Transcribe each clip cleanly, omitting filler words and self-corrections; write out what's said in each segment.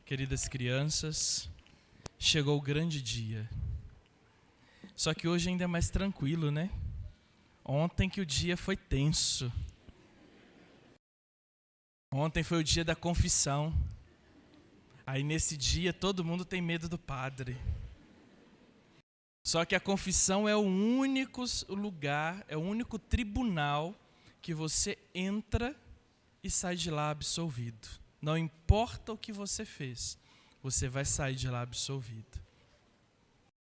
Queridas crianças, chegou o grande dia. Só que hoje ainda é mais tranquilo, né? Ontem que o dia foi tenso. Ontem foi o dia da confissão. Aí nesse dia todo mundo tem medo do padre. Só que a confissão é o único lugar, é o único tribunal que você entra e sai de lá absolvido. Não importa o que você fez, você vai sair de lá absolvido.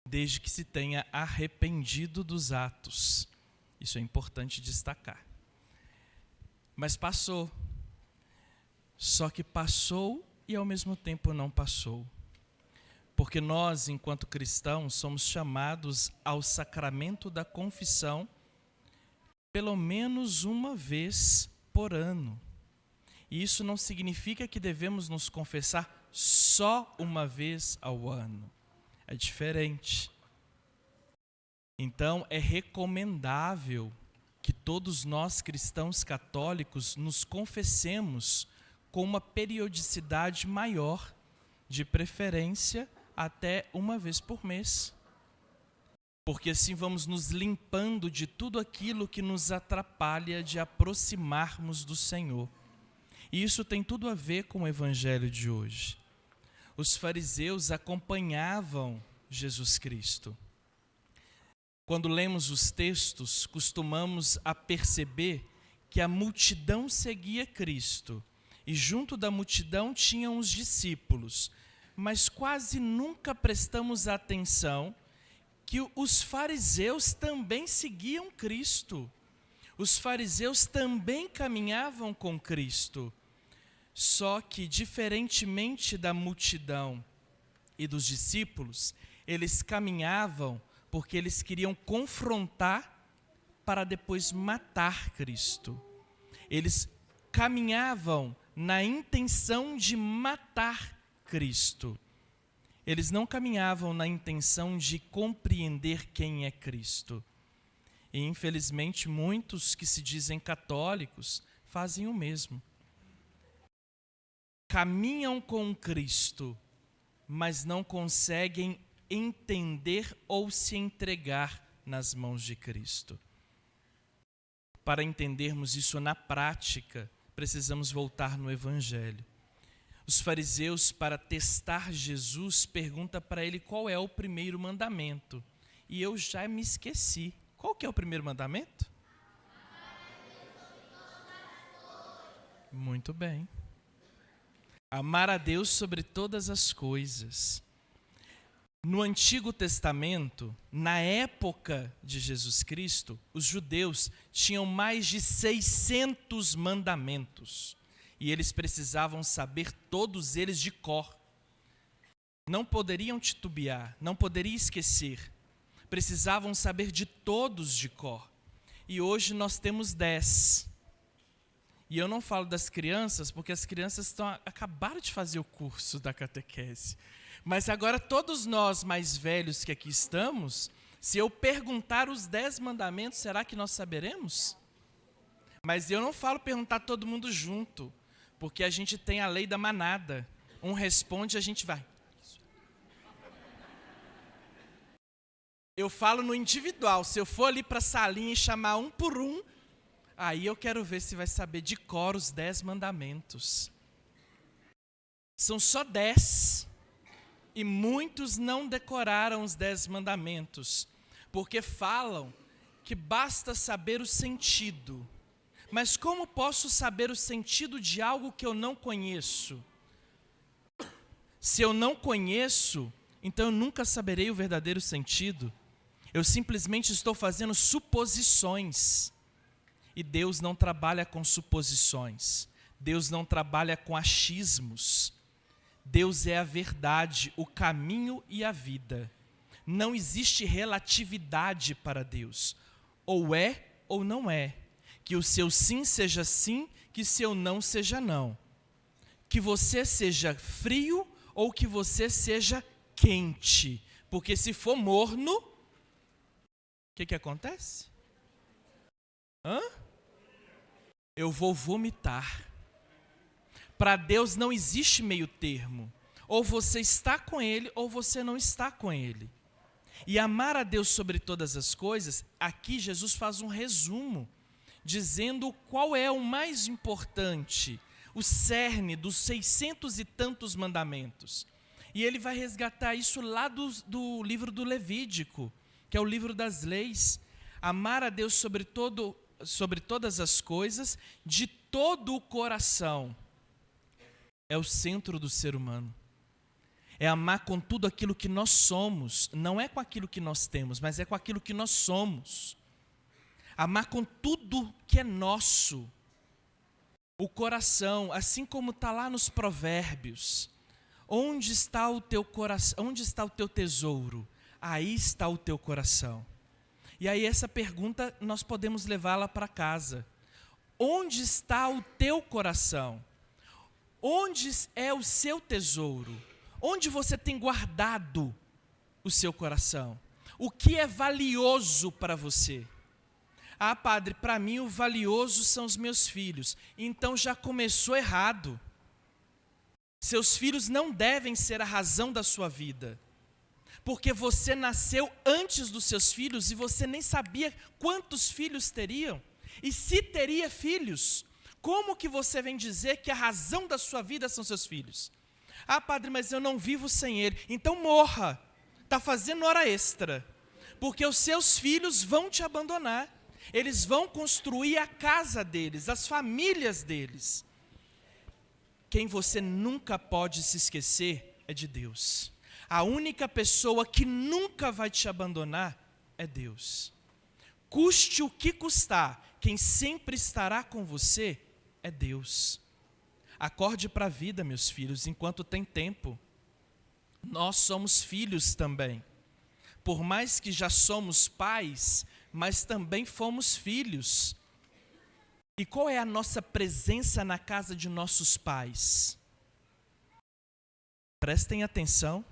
Desde que se tenha arrependido dos atos. Isso é importante destacar. Mas passou. Só que passou e ao mesmo tempo não passou. Porque nós, enquanto cristãos, somos chamados ao sacramento da confissão pelo menos uma vez por ano. E isso não significa que devemos nos confessar só uma vez ao ano. É diferente. Então, é recomendável que todos nós cristãos católicos nos confessemos com uma periodicidade maior, de preferência até uma vez por mês. Porque assim vamos nos limpando de tudo aquilo que nos atrapalha de aproximarmos do Senhor. E isso tem tudo a ver com o evangelho de hoje. Os fariseus acompanhavam Jesus Cristo. Quando lemos os textos, costumamos a perceber que a multidão seguia Cristo. E junto da multidão tinham os discípulos. Mas quase nunca prestamos atenção que os fariseus também seguiam Cristo. Os fariseus também caminhavam com Cristo. Só que, diferentemente da multidão e dos discípulos, eles caminhavam porque eles queriam confrontar para depois matar Cristo. Eles caminhavam na intenção de matar Cristo. Eles não caminhavam na intenção de compreender quem é Cristo. E, infelizmente, muitos que se dizem católicos fazem o mesmo. Caminham com Cristo, mas não conseguem entender ou se entregar nas mãos de Cristo. Para entendermos isso na prática, precisamos voltar no Evangelho. Os fariseus, para testar Jesus, perguntam para ele qual é o primeiro mandamento. E eu já me esqueci. Qual que é o primeiro mandamento? Muito bem. Amar a Deus sobre todas as coisas. No Antigo Testamento, na época de Jesus Cristo, os judeus tinham mais de 600 mandamentos. E eles precisavam saber todos eles de cor. Não poderiam titubear, não poderiam esquecer. Precisavam saber de todos de cor. E hoje nós temos 10. E eu não falo das crianças, porque as crianças acabaram de fazer o curso da catequese. Mas agora todos nós mais velhos que aqui estamos, se eu perguntar os 10 mandamentos, será que nós saberemos? Mas eu não falo perguntar todo mundo junto, porque a gente tem a lei da manada. Um responde, a gente vai. Eu falo no individual. Se eu for ali para a salinha e chamar um por um, aí eu quero ver se vai saber de cor os 10 mandamentos. São só 10. E muitos não decoraram os 10 mandamentos, porque falam que basta saber o sentido. Mas como posso saber o sentido de algo que eu não conheço? Se eu não conheço, então eu nunca saberei o verdadeiro sentido. Eu simplesmente estou fazendo suposições. E Deus não trabalha com suposições. Deus não trabalha com achismos. Deus é a verdade, o caminho e a vida. Não existe relatividade para Deus. Ou é ou não é. Que o seu sim seja sim, que seu não seja não. Que você seja frio ou que você seja quente. Porque se for morno, o que acontece? Eu vou vomitar. Para Deus não existe meio termo. Ou você está com Ele, ou você não está com Ele. E amar a Deus sobre todas as coisas, aqui Jesus faz um resumo, dizendo qual é o mais importante, o cerne dos 600 e tantos mandamentos. E ele vai resgatar isso lá do livro do Levítico, que é o livro das leis. Amar a Deus sobre todas as coisas, de todo o coração. É o centro do ser humano. É amar com tudo aquilo que nós somos. Não é com aquilo que nós temos, mas é com aquilo que nós somos. Amar com tudo que é nosso. O coração, assim como está lá nos Provérbios. Onde está o teu coração? Onde está o teu tesouro? Aí está o teu coração. E aí essa pergunta nós podemos levá-la para casa. Onde está o teu coração? Onde é o seu tesouro? Onde você tem guardado o seu coração? O que é valioso para você? Ah, padre, para mim o valioso são os meus filhos. Então já começou errado. Seus filhos não devem ser a razão da sua vida. Porque você nasceu antes dos seus filhos e você nem sabia quantos filhos teriam. E se teria filhos, como que você vem dizer que a razão da sua vida são seus filhos? Ah, padre, mas eu não vivo sem ele. Então morra. Está fazendo hora extra. Porque os seus filhos vão te abandonar. Eles vão construir a casa deles, as famílias deles. Quem você nunca pode se esquecer é de Deus. A única pessoa que nunca vai te abandonar é Deus. Custe o que custar, quem sempre estará com você é Deus. Acorde para a vida, meus filhos, enquanto tem tempo. Nós somos filhos também. Por mais que já somos pais, mas também fomos filhos. E qual é a nossa presença na casa de nossos pais? Prestem atenção.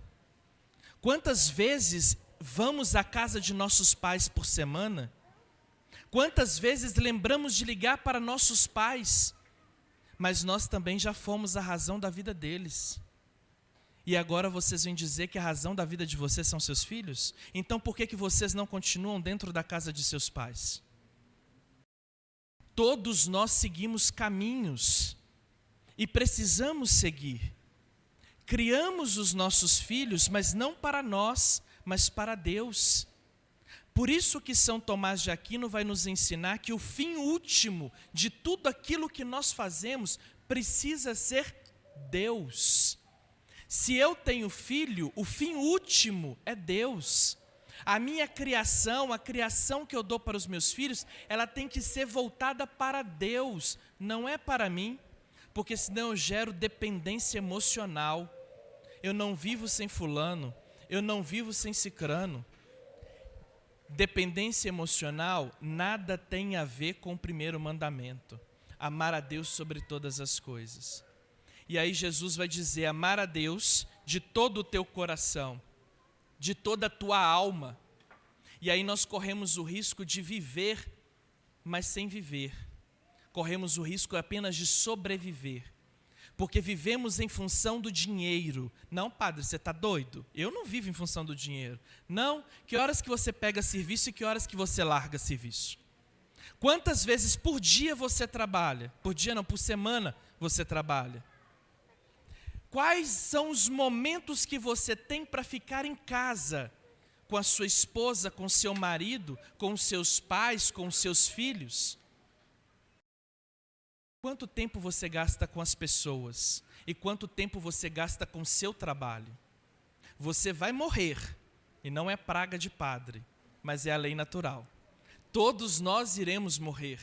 Quantas vezes vamos à casa de nossos pais por semana? Quantas vezes lembramos de ligar para nossos pais? Mas nós também já fomos a razão da vida deles. E agora vocês vêm dizer que a razão da vida de vocês são seus filhos? Então por que vocês não continuam dentro da casa de seus pais? Todos nós seguimos caminhos e precisamos seguir. Criamos os nossos filhos, mas não para nós, mas para Deus. Por isso que São Tomás de Aquino vai nos ensinar que o fim último de tudo aquilo que nós fazemos precisa ser Deus. Se eu tenho filho, o fim último é Deus. A minha criação, a criação que eu dou para os meus filhos, ela tem que ser voltada para Deus, não é para mim, porque senão eu gero dependência emocional. Eu não vivo sem fulano, eu não vivo sem cicrano. Dependência emocional nada tem a ver com o primeiro mandamento. Amar a Deus sobre todas as coisas. E aí Jesus vai dizer, amar a Deus de todo o teu coração, de toda a tua alma. E aí nós corremos o risco de viver, mas sem viver. Corremos o risco apenas de sobreviver. Porque vivemos em função do dinheiro. Não, padre, você está doido? Eu não vivo em função do dinheiro. Não, que horas que você pega serviço e que horas que você larga serviço? Quantas vezes por dia você trabalha? Por dia não, por semana você trabalha. Quais são os momentos que você tem para ficar em casa? Com a sua esposa, com seu marido, com os seus pais, com os seus filhos? Quanto tempo você gasta com as pessoas? E quanto tempo você gasta com o seu trabalho? Você vai morrer, e não é praga de padre, mas é a lei natural. Todos nós iremos morrer.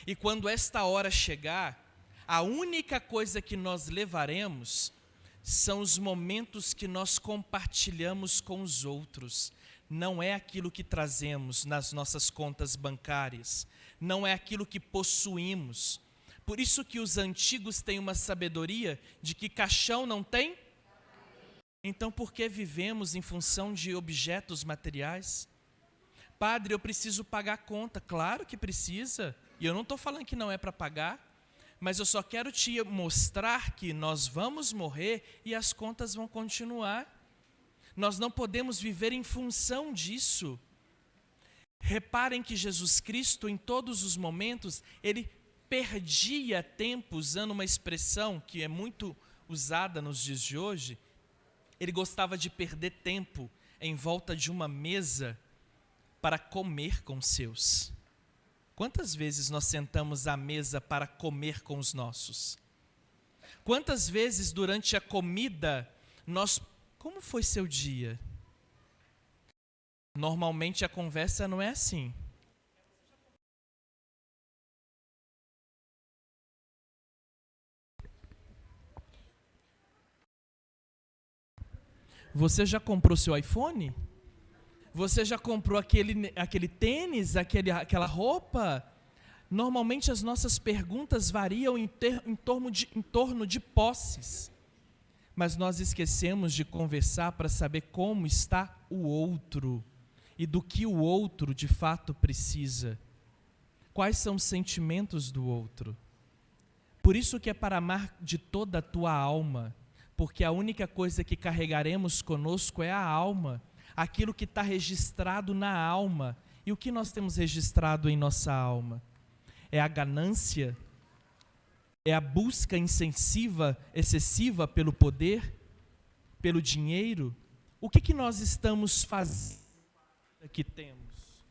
E quando esta hora chegar, a única coisa que nós levaremos são os momentos que nós compartilhamos com os outros. Não é aquilo que trazemos nas nossas contas bancárias. Não é aquilo que possuímos. Por isso que os antigos têm uma sabedoria de que caixão não tem? Então por que vivemos em função de objetos materiais? Padre, eu preciso pagar a conta. Claro que precisa. E eu não estou falando que não é para pagar. Mas eu só quero te mostrar que nós vamos morrer e as contas vão continuar. Nós não podemos viver em função disso. Reparem que Jesus Cristo, em todos os momentos, ele perdia tempo, usando uma expressão que é muito usada nos dias de hoje. Ele gostava de perder tempo em volta de uma mesa para comer com os seus. Quantas vezes nós sentamos à mesa para comer com os nossos? Quantas vezes durante a comida como foi seu dia? Normalmente a conversa não é assim. Você já comprou seu iPhone? Você já comprou aquele tênis, aquela roupa? Normalmente as nossas perguntas variam em torno de posses. Mas nós esquecemos de conversar para saber como está o outro e do que o outro de fato precisa. Quais são os sentimentos do outro? Por isso que é para amar de toda a tua alma, porque a única coisa que carregaremos conosco é a alma, aquilo que está registrado na alma. E o que nós temos registrado em nossa alma? É a ganância? É a busca excessiva pelo poder? Pelo dinheiro? O que nós estamos fazendo que temos?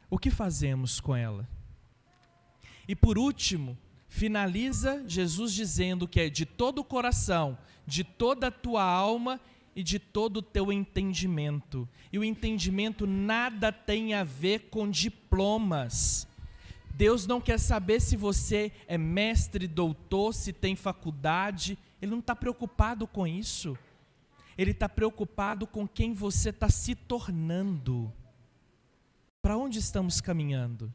O que fazemos com ela? E por último, finaliza Jesus dizendo que é de todo o coração, de toda a tua alma e de todo o teu entendimento. E o entendimento nada tem a ver com diplomas. Deus não quer saber se você é mestre, doutor, se tem faculdade. Ele não está preocupado com isso. Ele está preocupado com quem você está se tornando. Para onde estamos caminhando?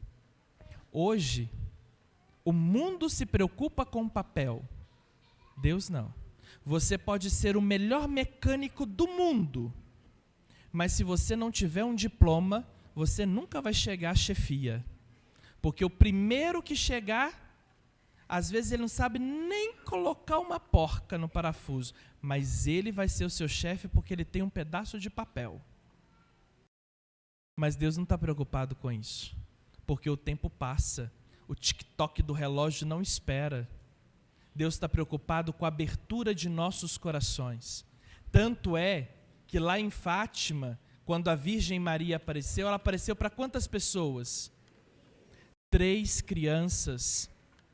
Hoje, o mundo se preocupa com papel. Deus não. Você pode ser o melhor mecânico do mundo, mas se você não tiver um diploma, você nunca vai chegar à chefia. Porque o primeiro que chegar, às vezes ele não sabe nem colocar uma porca no parafuso, mas ele vai ser o seu chefe porque ele tem um pedaço de papel. Mas Deus não está preocupado com isso, porque o tempo passa, o tic-toc do relógio não espera. Deus está preocupado com a abertura de nossos corações. Tanto é que lá em Fátima, quando a Virgem Maria apareceu, ela apareceu para quantas pessoas? 3 crianças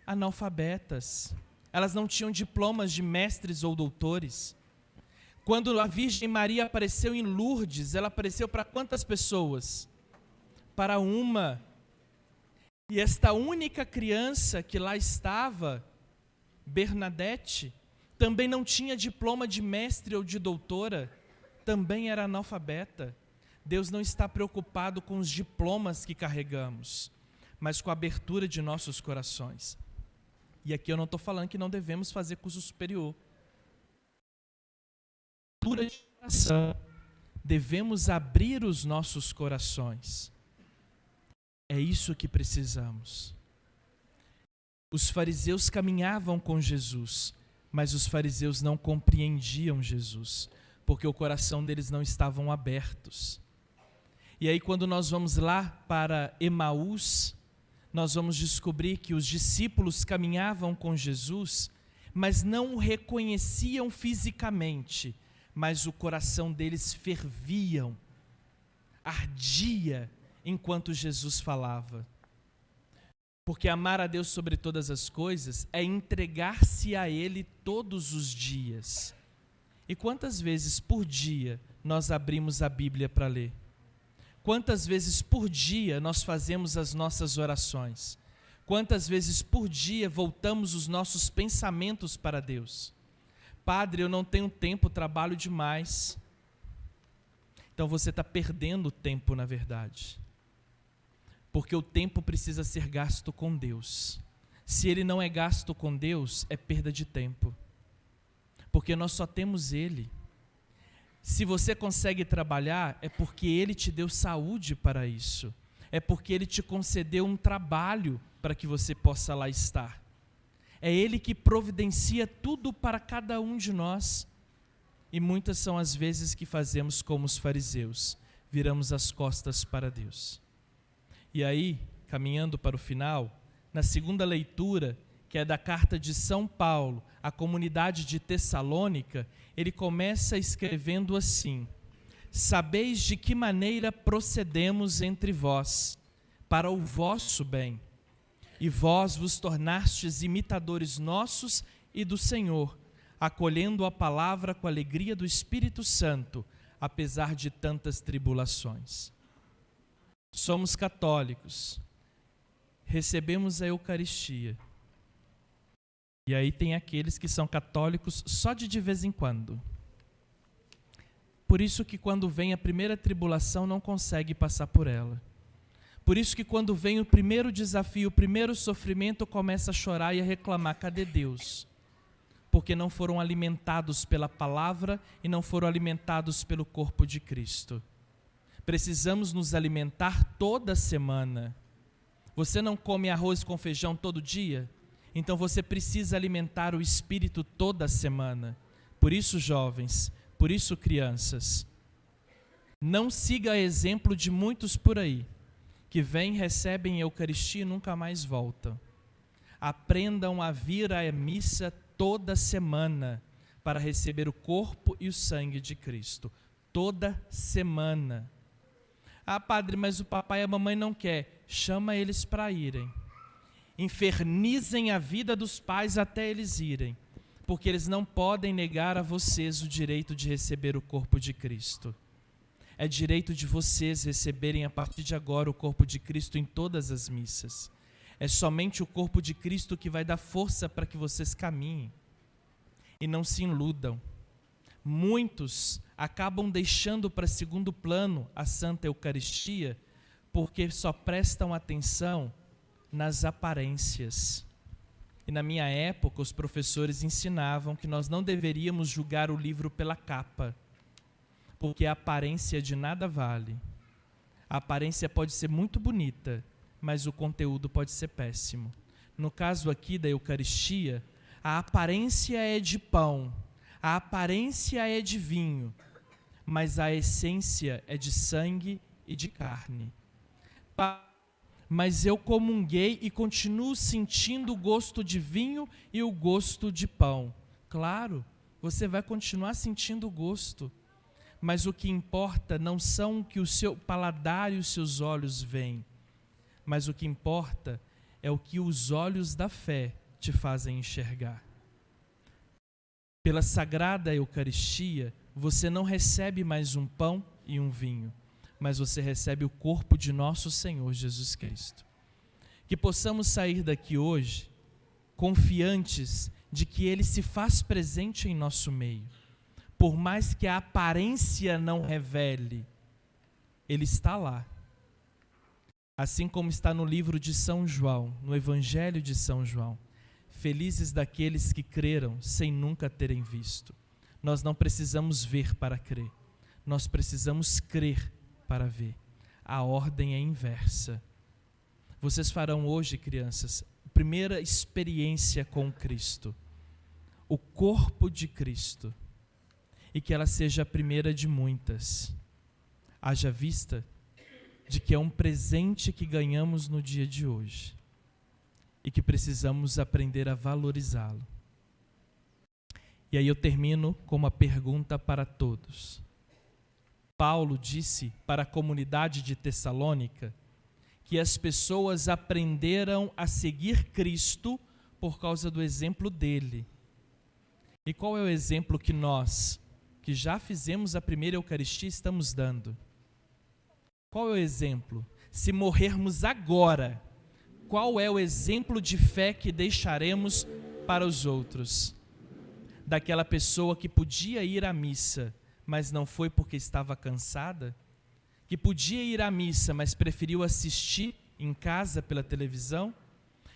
analfabetas. Elas não tinham diplomas de mestres ou doutores. Quando a Virgem Maria apareceu em Lourdes, ela apareceu para quantas pessoas? Para uma. E esta única criança que lá estava, Bernadette, também não tinha diploma de mestre ou de doutora, também era analfabeta. Deus não está preocupado com os diplomas que carregamos, mas com a abertura de nossos corações. E aqui eu não estou falando que não devemos fazer curso superior. Abertura de coração. Devemos abrir os nossos corações. É isso que precisamos. Os fariseus caminhavam com Jesus, mas os fariseus não compreendiam Jesus, porque o coração deles não estavam abertos. E aí quando nós vamos lá para Emaús, nós vamos descobrir que os discípulos caminhavam com Jesus, mas não o reconheciam fisicamente, mas o coração deles fervia, ardia enquanto Jesus falava. Porque amar a Deus sobre todas as coisas é entregar-se a Ele todos os dias. E quantas vezes por dia nós abrimos a Bíblia para ler? Quantas vezes por dia nós fazemos as nossas orações? Quantas vezes por dia voltamos os nossos pensamentos para Deus? Padre, eu não tenho tempo, trabalho demais. Então você está perdendo tempo, na verdade. Porque o tempo precisa ser gasto com Deus. Se ele não é gasto com Deus, é perda de tempo. Porque nós só temos Ele. Se você consegue trabalhar, é porque Ele te deu saúde para isso. É porque Ele te concedeu um trabalho para que você possa lá estar. É Ele que providencia tudo para cada um de nós. E muitas são as vezes que fazemos como os fariseus, viramos as costas para Deus. E aí, caminhando para o final, na segunda leitura, que é da carta de São Paulo à comunidade de Tessalônica, ele começa escrevendo assim: sabeis de que maneira procedemos entre vós, para o vosso bem, e vós vos tornastes imitadores nossos e do Senhor, acolhendo a palavra com a alegria do Espírito Santo, apesar de tantas tribulações. Somos católicos, recebemos a Eucaristia. E aí tem aqueles que são católicos só de vez em quando. Por isso que quando vem a primeira tribulação não consegue passar por ela. Por isso que quando vem o primeiro desafio, o primeiro sofrimento, começa a chorar e a reclamar: cadê Deus? Porque não foram alimentados pela palavra e não foram alimentados pelo corpo de Cristo. Precisamos nos alimentar toda semana. Você não come arroz com feijão todo dia? Então você precisa alimentar o espírito toda semana. Por isso, jovens, por isso, crianças, não siga exemplo de muitos por aí, que vêm, recebem a Eucaristia e nunca mais voltam. Aprendam a vir à missa toda semana para receber o corpo e o sangue de Cristo. Toda semana. Ah, padre, mas o papai e a mamãe não quer. Chama eles para irem. Infernizem a vida dos pais até eles irem, porque eles não podem negar a vocês o direito de receber o corpo de Cristo. É direito de vocês receberem a partir de agora o corpo de Cristo em todas as missas. É somente o corpo de Cristo que vai dar força para que vocês caminhem. E não se iludam. Muitos acabam deixando para segundo plano a Santa Eucaristia porque só prestam atenção nas aparências. E na minha época, os professores ensinavam que nós não deveríamos julgar o livro pela capa, porque a aparência de nada vale. A aparência pode ser muito bonita, mas o conteúdo pode ser péssimo. No caso aqui da Eucaristia, a aparência é de pão, a aparência é de vinho, mas a essência é de sangue e de carne. Mas eu comunguei e continuo sentindo o gosto de vinho e o gosto de pão. Claro, você vai continuar sentindo o gosto, mas o que importa não são o que o seu paladar e os seus olhos veem, mas o que importa é o que os olhos da fé te fazem enxergar. Pela Sagrada Eucaristia, você não recebe mais um pão e um vinho, mas você recebe o corpo de nosso Senhor Jesus Cristo. Que possamos sair daqui hoje confiantes de que Ele se faz presente em nosso meio. Por mais que a aparência não revele, Ele está lá. Assim como está no livro de São João, no Evangelho de São João. Felizes daqueles que creram sem nunca terem visto. Nós não precisamos ver para crer. Nós precisamos crer para ver. A ordem é inversa. Vocês farão hoje, crianças, a primeira experiência com Cristo. O corpo de Cristo. E que ela seja a primeira de muitas. Haja vista de que é um presente que ganhamos no dia de hoje. E que precisamos aprender a valorizá-lo. E aí eu termino com uma pergunta para todos. Paulo disse para a comunidade de Tessalônica que as pessoas aprenderam a seguir Cristo por causa do exemplo dele. E qual é o exemplo que nós, que já fizemos a primeira Eucaristia, estamos dando? Qual é o exemplo? Se morrermos agora, qual é o exemplo de fé que deixaremos para os outros? Daquela pessoa que podia ir à missa, mas não foi porque estava cansada? Que podia ir à missa, mas preferiu assistir em casa pela televisão?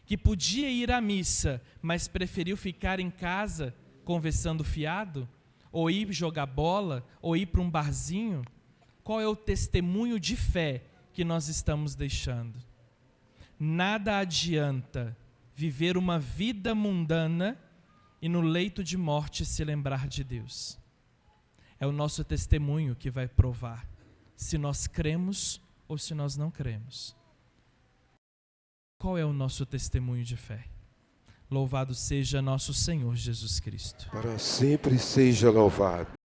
Que podia ir à missa, mas preferiu ficar em casa conversando fiado? Ou ir jogar bola? Ou ir para um barzinho? Qual é o testemunho de fé que nós estamos deixando? Nada adianta viver uma vida mundana e no leito de morte se lembrar de Deus. É o nosso testemunho que vai provar se nós cremos ou se nós não cremos. Qual é o nosso testemunho de fé? Louvado seja nosso Senhor Jesus Cristo. Para sempre seja louvado.